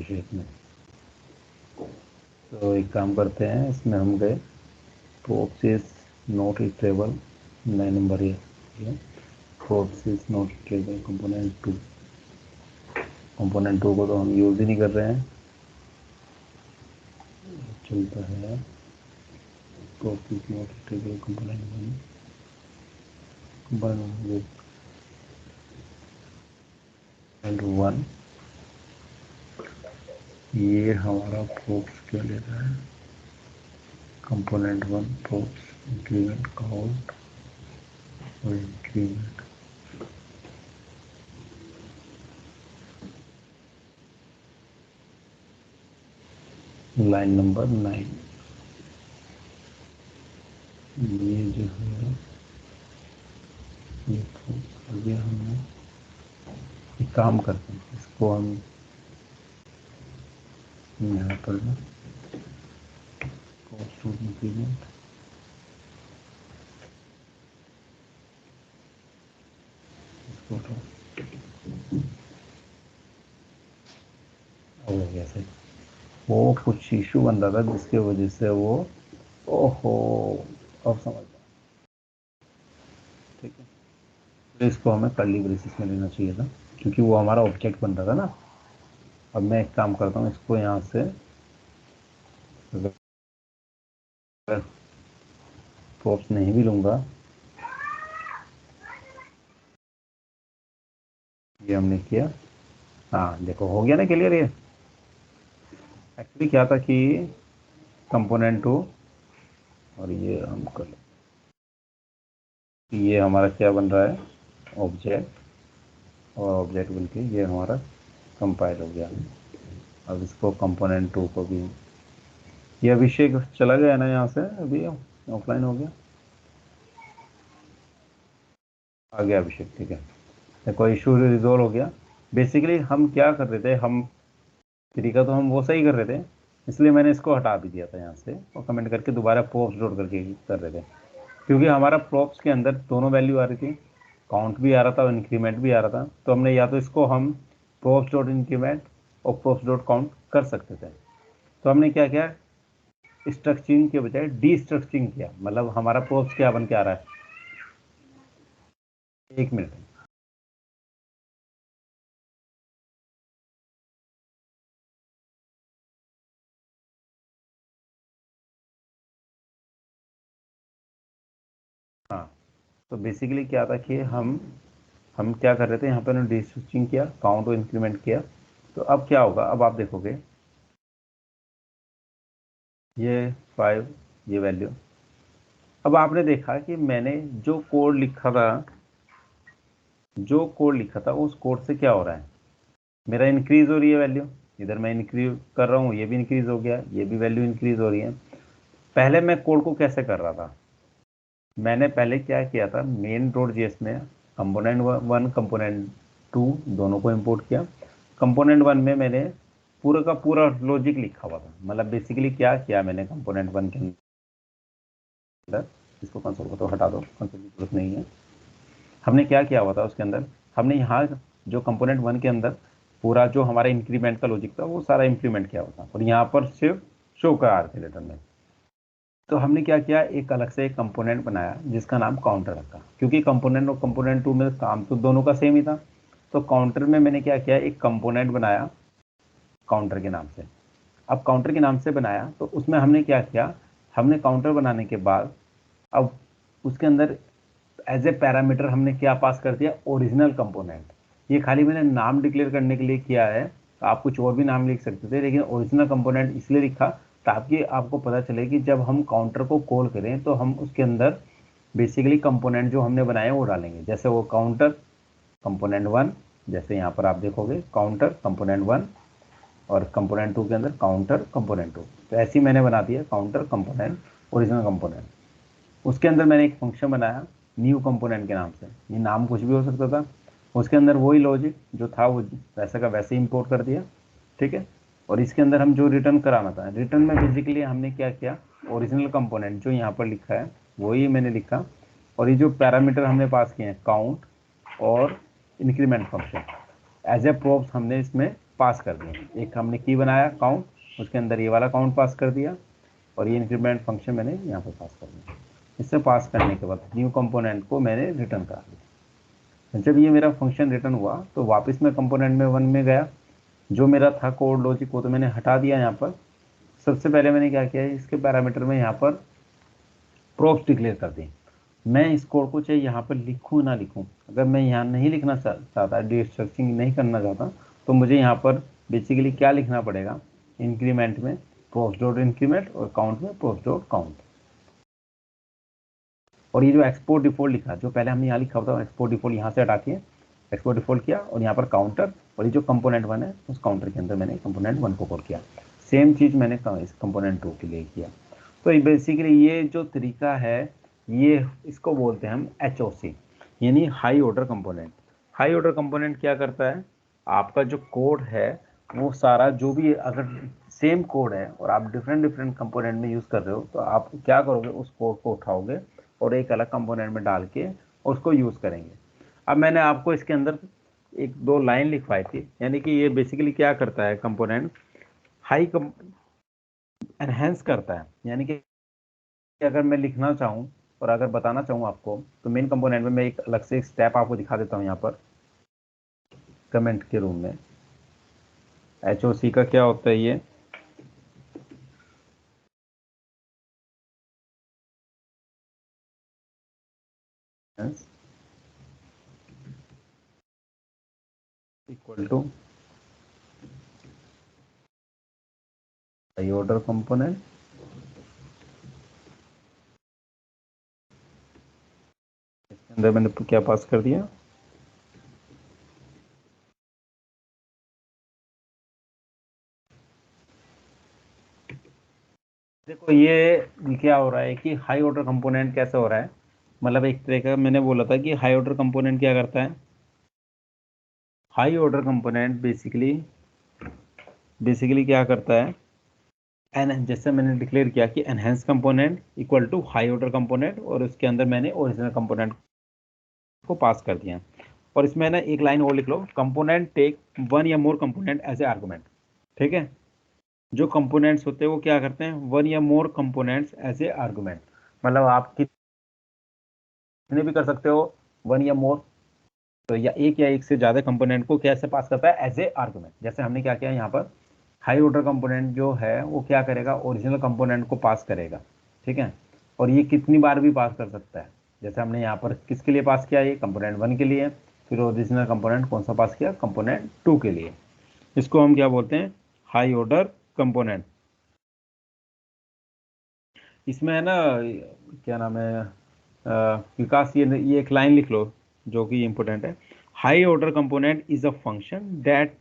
Shape में। तो एक काम करते हैं, इसमें हम गए props is not retrievable, 9 number ये props is not retrievable component 2 को तो हम यूज़ ही नहीं कर रहे हैं, चलता है props is not retrievable component 1 ये हमारा props क्या ले रहा है, कंपोनेंट 1 props इंक्रीमेंट काउंट और इंक्रीमेंट लाइन नंबर 9। ये जो है ये कर दिया हमने। एक काम करते हैं, इसको हम यहाँ पर कॉस्ट ऑफ इंक्रीमेंट हो गया सही। वो कुछ इशू बन रहा था जिसकी वजह से वो, ओहो अब समझ गया, ठीक है। तो इसको हमें कर्ली ब्रेसिस में लेना चाहिए था क्योंकि वो हमारा ऑब्जेक्ट बन रहा था ना। अब मैं एक काम करता हूँ, इसको यहाँ से प्रॉप्स नहीं भी लूँगा, ये हमने किया, हाँ देखो हो गया ना क्लियर। ये एक्चुअली क्या था कि कंपोनेंट 2 और ये हम कर लें, ये हमारा क्या बन रहा है ऑब्जेक्ट, और ऑब्जेक्ट बन के ये हमारा कंपाइल हो गया। अब इसको कंपोनेंट 2 को भी, ये अभिषेक चला गया ना यहाँ से, अभी ऑफलाइन हो गया, आ गया अभिषेक, ठीक है। कोई इशू रिजोल्व हो गया। बेसिकली हम क्या कर रहे थे, हम तरीका तो हम वो सही कर रहे थे, इसलिए मैंने इसको हटा भी दिया था यहाँ से और कमेंट करके दोबारा प्रॉप्स डॉट करके कर रहे थे, क्योंकि हमारा प्रॉप्स के अंदर दोनों वैल्यू आ रही थी, काउंट भी आ रहा था और इंक्रीमेंट भी आ रहा था। तो हमने या तो इसको हम प्रॉप्स डॉट इंक्रीमेंट और प्रॉप्स डॉट काउंट कर सकते थे। तो हमने क्या किया, स्ट्रक्चरिंग के बजाय डी स्ट्रक्चरिंग किया, मतलब हमारा प्रॉप्स क्या बन के आ रहा है, एक मिनट, हाँ। तो बेसिकली क्या था कि हम क्या कर रहे थे, यहाँ पर डी स्ट्रक्चरिंग किया, काउंट और इंक्रीमेंट किया। तो अब क्या होगा, अब आप देखोगे ये 5, ये वैल्यू। अब आपने देखा कि मैंने जो कोड लिखा था, उस कोड से क्या हो रहा है, मेरा इंक्रीज हो रही है वैल्यू, इधर मैं इंक्रीज कर रहा हूँ, ये भी इंक्रीज हो गया, ये भी वैल्यू इंक्रीज हो रही है। पहले मैं कोड को कैसे कर रहा था, मैंने पहले क्या किया था, मेन डॉट जेएस में कंपोनेंट 1 कंपोनेंट 2 दोनों को इंपोर्ट किया। कंपोनेंट 1 में मैंने पूरा का पूरा लॉजिक लिखा हुआ था, मतलब बेसिकली क्या किया मैंने कंपोनेंट 1 के अंदर, इसको कंसोल को तो हटा दो, कंसोल की जरूरत नहीं है। हमने क्या किया हुआ था उसके अंदर, हमने यहाँ जो कंपोनेंट 1 के अंदर पूरा जो हमारा इंक्रीमेंट का लॉजिक था वो सारा इंप्लीमेंट किया हुआ था, और यहाँ पर सिर्फ शो करा रहे थे रिटर्न में। तो हमने क्या किया, एक अलग से एक कंपोनेंट बनाया जिसका नाम काउंटर रखा, क्योंकि कंपोनेंट और कंपोनेंट 2 में काम तो दोनों का सेम ही था। तो काउंटर में मैंने क्या किया, एक कंपोनेंट बनाया काउंटर के नाम से। अब काउंटर के नाम से बनाया तो उसमें हमने क्या किया, हमने काउंटर बनाने के बाद अब उसके अंदर एज ए पैरामीटर हमने क्या पास कर दिया, ओरिजिनल कंपोनेंट। ये खाली मैंने नाम डिक्लेयर करने के लिए किया है, आप कुछ और भी नाम लिख सकते थे, लेकिन ओरिजिनल कंपोनेंट इसलिए लिखा ताकि आपको पता चले कि जब हम काउंटर को कॉल करें तो हम उसके अंदर बेसिकली कंपोनेंट जो हमने बनाए वो डालेंगे, जैसे वो काउंटर कंपोनेंट 1, जैसे यहाँ पर आप देखोगे काउंटर कंपोनेंट 1 और कंपोनेंट 2 के अंदर काउंटर कंपोनेंट 2। तो ऐसे ही मैंने बना दिया काउंटर कंपोनेंट ओरिजिनल कंपोनेंट। उसके अंदर मैंने एक फंक्शन बनाया न्यू कंपोनेंट के नाम से, ये नाम कुछ भी हो सकता था, उसके अंदर वही लॉजिक जो था वो वैसे का वैसे इंपोर्ट कर दिया, ठीक है। और इसके अंदर हम जो रिटर्न कराना था, रिटर्न में बेसिकली हमने क्या किया, ओरिजिनल कंपोनेंट जो यहाँ पर लिखा है वही मैंने लिखा, और ये जो पैरामीटर हमने पास किए हैं काउंट और increment function as a props हमने इसमें पास कर दिए। एक हमने की बनाया काउंट, उसके अंदर ये वाला काउंट पास कर दिया, और ये इंक्रीमेंट फंक्शन मैंने यहाँ पर पास कर दिया। इससे पास करने के बाद न्यू कंपोनेंट को मैंने रिटर्न करा दिया। जब ये मेरा फंक्शन रिटर्न हुआ तो वापस मैं कंपोनेंट में 1 में गया, जो मेरा था कोड लॉजिक वो तो मैंने हटा दिया। यहाँ पर सबसे पहले मैंने क्या किया, इसके पैरामीटर में यहाँ पर प्रोप्स डिक्लेयर कर दी। मैं इस कोड को चाहे यहाँ पर लिखूँ ना लिखूँ, अगर मैं यहाँ नहीं लिखना चाहता, डिस्ट्रक्टिंग नहीं करना चाहता, तो मुझे यहाँ पर बेसिकली क्या लिखना पड़ेगा, इंक्रीमेंट में प्रोप्स डॉट इंक्रीमेंट और काउंट में प्रोप्स डॉट काउंट। और ये जो एक्सपोर्ट डिफॉल्ट लिखा, जो पहले हमने यहाँ लिखा था एक्सपोर्ट डिफॉल्ट, यहाँ से हटा के एक्सपोर्ट डिफॉल्ट किया और यहाँ पर काउंटर, और ये जो कंपोनेंट 1 है उस काउंटर के अंदर मैंने कंपोनेंट 1 को कॉल किया। सेम चीज़ मैंने इस कंपोनेंट 2 के लिए किया। तो बेसिकली ये जो तरीका है, ये इसको बोलते हैं हम HOC, यानी high order component. High order component क्या करता है, आपका जो कोड है वो सारा, जो भी अगर सेम कोड है और आप डिफरेंट डिफरेंट कंपोनेंट में यूज़ कर रहे हो, तो आप क्या करोगे, उस कोड को उठाओगे और एक अलग कंपोनेंट में डाल के उसको यूज़ करेंगे। अब मैंने आपको इसके अंदर एक दो लाइन लिखवाई थी, यानी कि ये बेसिकली क्या करता है, कंपोनेंट हाई एनहेंस करता है। यानी कि अगर मैं लिखना चाहूँ और अगर बताना चाहूँ आपको, तो मेन कंपोनेंट में मैं एक अलग से एक स्टेप आपको दिखा देता हूँ यहाँ पर कमेंट के रूम में। HOC का क्या होता है, ये equal to high order component इसके अंदर मैंने क्या पास कर दिया, देखो ये क्या हो रहा है कि हाई ऑर्डर कंपोनेंट कैसे हो रहा है, मतलब एक तरह का मैंने बोला था कि हाई ऑर्डर कंपोनेंट क्या करता है। हाई ऑर्डर कंपोनेंट बेसिकली क्या करता है, एन जैसे मैंने डिक्लेयर किया कि enhance component equal to high order component, और उसके अंदर मैंने ओरिजिनल कंपोनेंट को पास कर दिया। और इसमें ना एक लाइन और लिख लो, कंपोनेंट टेक 1 या मोर कंपोनेंट एज ए आर्गुमेंट। ठीक है, जो कंपोनेंट्स होते हैं वो क्या करते हैं, 1 या more components as a argument, मतलब आप कितने भी कर सकते हो 1 या मोर, तो या एक से ज्यादा कंपोनेंट को कैसे पास करता है, एज ए आर्गुमेंट। जैसे हमने क्या किया यहाँ पर, हाई ऑर्डर कंपोनेंट जो है वो क्या करेगा, ओरिजिनल कंपोनेंट को पास करेगा। ठीक है, और ये कितनी बार भी पास कर सकता है। जैसे हमने यहाँ पर किसके लिए पास किया, ये कंपोनेंट 1 के लिए, फिर ओरिजिनल कंपोनेंट कौन सा पास किया, कंपोनेंट 2 के लिए। इसको हम क्या बोलते हैं, हाई ऑर्डर कंपोनेंट। इसमें है ना, क्या नाम है, विकास, ये एक लाइन लिख लो जो कि इंपॉर्टेंट है। High order component is a function that,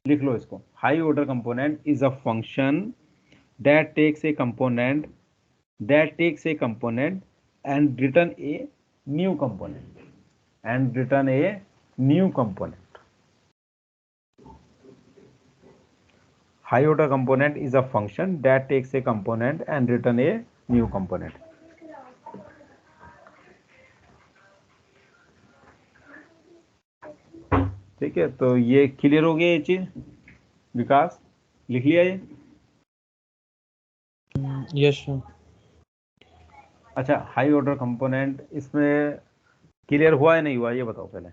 लिख लो इसको, high order component is a function that takes a component and return a new component. High order component is a function that takes a component and return a new component. ठीक है, तो ये clear हो गया ये चीज, विकास लिख लिया ये। Yes sir. अच्छा, हाई ऑर्डर कंपोनेंट इसमें क्लियर हुआ या नहीं हुआ, ये बताओ पहले।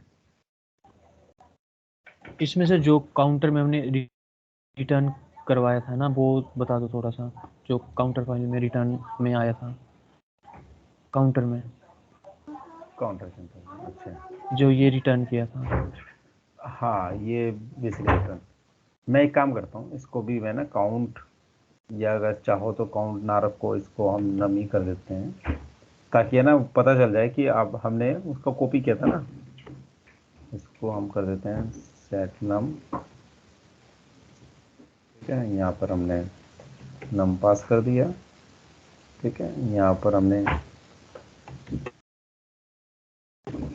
इसमें से जो काउंटर में हमने रिटर्न करवाया था ना, वो बता दो थोड़ा सा, जो काउंटर फाइल में रिटर्न में आया था, काउंटर में काउंटर, अच्छा, जो ये रिटर्न किया था। हाँ ये बेसिकली रिटर्न। मैं एक काम करता हूँ, इसको भी मैं ना काउंट, या अगर चाहो तो काउंट ना रखो, इसको हम नम ही कर देते हैं, ताकि है ना पता चल जाए कि अब हमने उसका कॉपी किया था ना। इसको हम कर देते हैं सेट नम। ठीक है, यहाँ पर हमने नम पास कर दिया। ठीक है, यहाँ पर हमने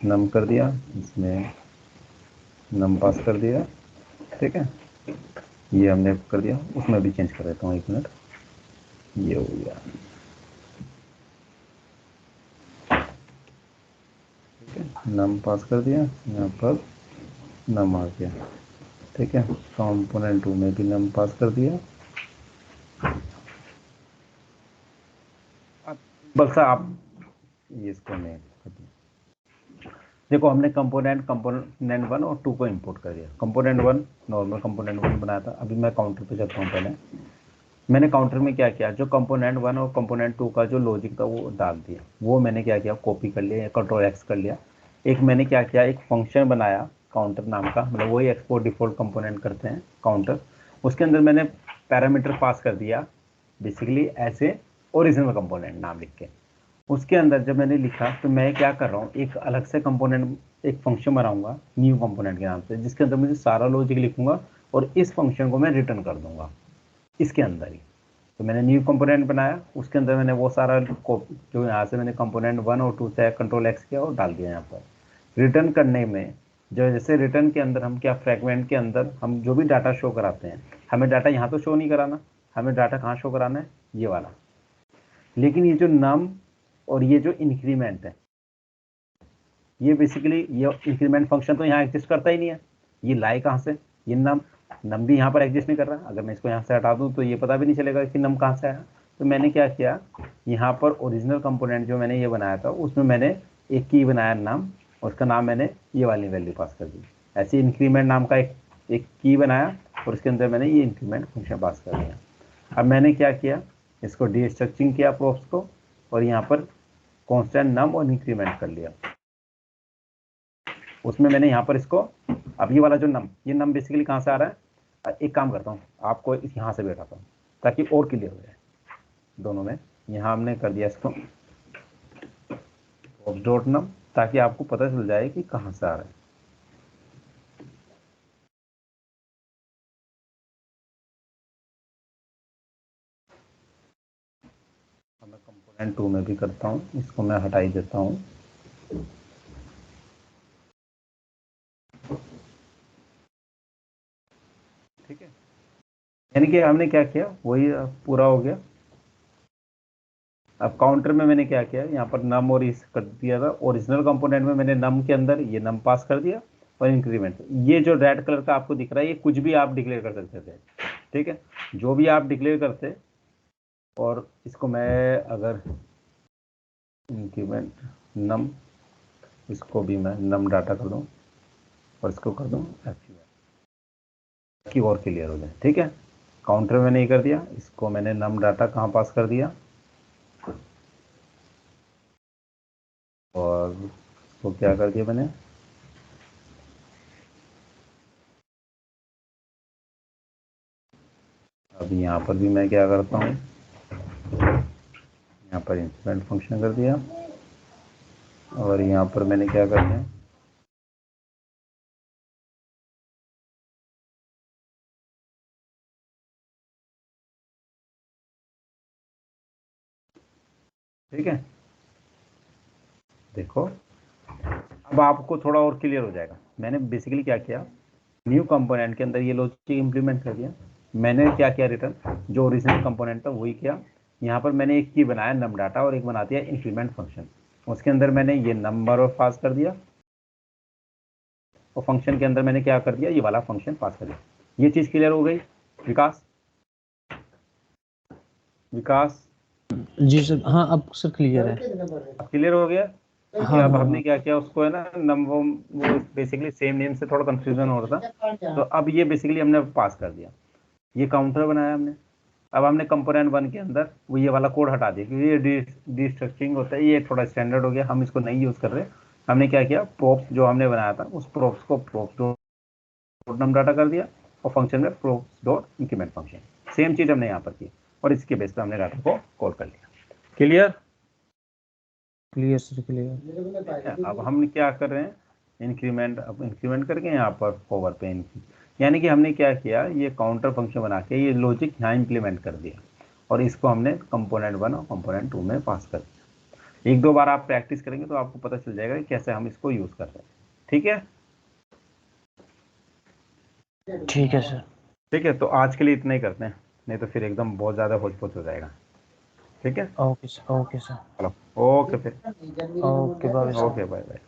नम कर दिया, इसमें नम पास कर दिया। ठीक है, ये हमने कर दिया, उसमें भी चेंज कर देता हूँ, 1 मिनट, ये हो गया। ठीक है, नम पास कर दिया, यहाँ पर नम आ गया। ठीक है, कंपोनेंट 2 में भी नम पास कर दिया। बस आप ये इसको नहीं कर दिया। देखो हमने कंपोनेंट 1 और 2 को इंपोर्ट कर दिया। कंपोनेंट 1 नॉर्मल कंपोनेंट 1 बनाया था। अभी मैं काउंटर पे चलता हूँ। पहले मैंने काउंटर में क्या किया, जो कंपोनेंट 1 और कंपोनेंट 2 का जो लॉजिक था वो डाल दिया। वो मैंने क्या किया, कॉपी कर लिया या कंट्रोल एक्स कर लिया। एक मैंने क्या किया, एक फंक्शन बनाया काउंटर नाम का, मतलब वही एक्सपोर्ट डिफॉल्ट कंपोनेंट करते हैं काउंटर। उसके अंदर मैंने पैरामीटर पास कर दिया बेसिकली ऐसे ओरिजिनल कंपोनेंट नाम लिख के। उसके अंदर जब मैंने लिखा तो मैं क्या कर रहा हूँ, एक अलग से कंपोनेंट, एक फंक्शन बनाऊंगा न्यू कंपोनेंट के नाम से, जिसके अंदर मुझे सारा लॉजिक लिखूंगा और इस फंक्शन को मैं रिटर्न कर दूंगा इसके अंदर ही। तो मैंने न्यू कंपोनेंट बनाया, उसके अंदर मैंने वो सारा जो यहाँ से मैंने कंपोनेंट 1 और 2 से कंट्रोल एक्स किया और डाल दिया यहाँ पर। रिटर्न करने में जो जैसे रिटर्न के अंदर हम क्या, फ्रेगमेंट के अंदर हम जो भी डाटा शो कराते हैं, हमें डाटा यहाँ तो शो नहीं कराना, हमें डाटा कहाँ शो कराना है, ये वाला। लेकिन ये जो नम और ये जो इंक्रीमेंट है, ये बेसिकली ये इंक्रीमेंट फंक्शन तो यहाँ एग्जिस्ट करता ही नहीं है। ये लाई कहाँ से, ये नम भी यहाँ पर एग्जिस्ट नहीं कर रहा। अगर मैं इसको यहाँ से हटा दूँ तो ये पता भी नहीं चलेगा कि नम कहाँ से आया। तो मैंने क्या किया, यहाँ पर ओरिजिनल कंपोनेंट जो मैंने ये बनाया था उसमें मैंने एक की बनाया नाम, उसका नाम मैंने ये वाली वैल्यू पास कर दी। ऐसे इंक्रीमेंट नाम का एक की बनाया और उसके अंदर मैंने ये इंक्रीमेंट फंक्शन पास कर दिया। अब मैंने क्या किया, इसको डीस्ट्रक्चरिंग किया प्रोप्स को और यहाँ पर कॉन्स्टेंट नम और इंक्रीमेंट कर लिया। उसमें मैंने यहाँ पर इसको, अब ये वाला जो नम, ये नम बेसिकली कहाँ से आ रहा है, एक काम करता हूँ आपको यहाँ से बैठाता हूँ ताकि और क्लियर हो जाए दोनों में। यहाँ हमने कर दिया इसको डॉट नम, ताकि आपको पता चल जाए कि कहाँ से आ रहा है। मैं कंपोनेंट 2 में भी करता हूँ, इसको मैं हटा ही देता हूँ। ठीक है, यानी कि हमने क्या किया, वही पूरा हो गया। अब काउंटर में मैंने क्या किया, यहाँ पर नम और इस कर दिया था। ओरिजिनल कंपोनेंट में मैंने नम के अंदर ये नम पास कर दिया और इंक्रीमेंट, ये जो रेड कलर का आपको दिख रहा है, ये कुछ भी आप डिक्लेयर कर सकते थे। ठीक है, जो भी आप डिक्लेयर करते। और इसको मैं अगर इंक्रीमेंट नम, इसको भी मैं नम डाटा कर दूँ और इसको कर दूँ की और क्लियर हो जाए। ठीक है, काउंटर में नहीं कर दिया, इसको मैंने नम डाटा कहाँ पास कर दिया और इसको क्या कर दिया मैंने, अब यहाँ पर भी मैं क्या करता हूँ, यहाँ पर इंक्रीमेंट फंक्शन कर दिया और यहाँ पर मैंने क्या कर दिया, ठीक है। देखो अब आपको थोड़ा और क्लियर हो जाएगा। मैंने बेसिकली क्या किया, न्यू कंपोनेंट के अंदर ये लॉजिक इंप्लीमेंट कर दिया। मैंने क्या किया, रिटर्न जो ओरिजिनल कंपोनेंट था वही किया। यहाँ पर मैंने एक की बनाया नम डाटा और एक बना दिया इंक्रीमेंट फंक्शन। उसके अंदर मैंने ये नंबर और पास कर दिया और फंक्शन के अंदर मैंने क्या कर दिया, ये वाला फंक्शन पास कर दिया। ये चीज़ क्लियर हो गई विकास? विकास जी सर, हाँ अब सर क्लियर है। क्लियर हो गया? हाँ अब हाँ हमने हाँ। क्या किया, उसको है ना नम वो बेसिकली सेम नेम से थोड़ा कंफ्यूजन हो रहा था, तो अब ये बेसिकली हमने पास कर दिया। ये काउंटर बनाया हमने। अब हमने कंपोनेंट 1 के अंदर वो ये वाला कोड हटा दिया क्योंकि ये डिस्ट्रक्चरिंग होता है, ये थोड़ा स्टैंडर्ड हो गया, हम इसको नहीं यूज़ कर रहे। हमने क्या किया, प्रोप्स जो हमने बनाया था उस प्रोप्स को प्रोप्स डॉट नम डाटा कर दिया और फंक्शन में props dot increment function, same चीज़ हमने यहाँ पर की और इसके बेस पर हमने डाटा को कॉल कर लिया। क्लियर? Clear sir, clear. अब हम क्या कर रहे हैं, इंक्रीमेंट, अब इंक्रीमेंट करके यहाँ पर ओवर पे यानी कि हमने क्या किया, ये काउंटर फंक्शन बना के ये लॉजिक यहाँ इंप्लीमेंट कर दिया और इसको हमने कंपोनेंट 1 और कंपोनेंट 2 में पास कर दिया। एक दो बार आप प्रैक्टिस करेंगे तो आपको पता चल जाएगा कि कैसे हम इसको यूज कर रहे हैं। ठीक है? ठीक है सर। ठीक है, तो आज के लिए इतना ही करते हैं, नहीं तो फिर एकदम बहुत ज़्यादा होच-पोच हो जाएगा। ठीक है, ओके सर, ओके सर। चलो ओके फिर, okay bye sir. Okay bye bye.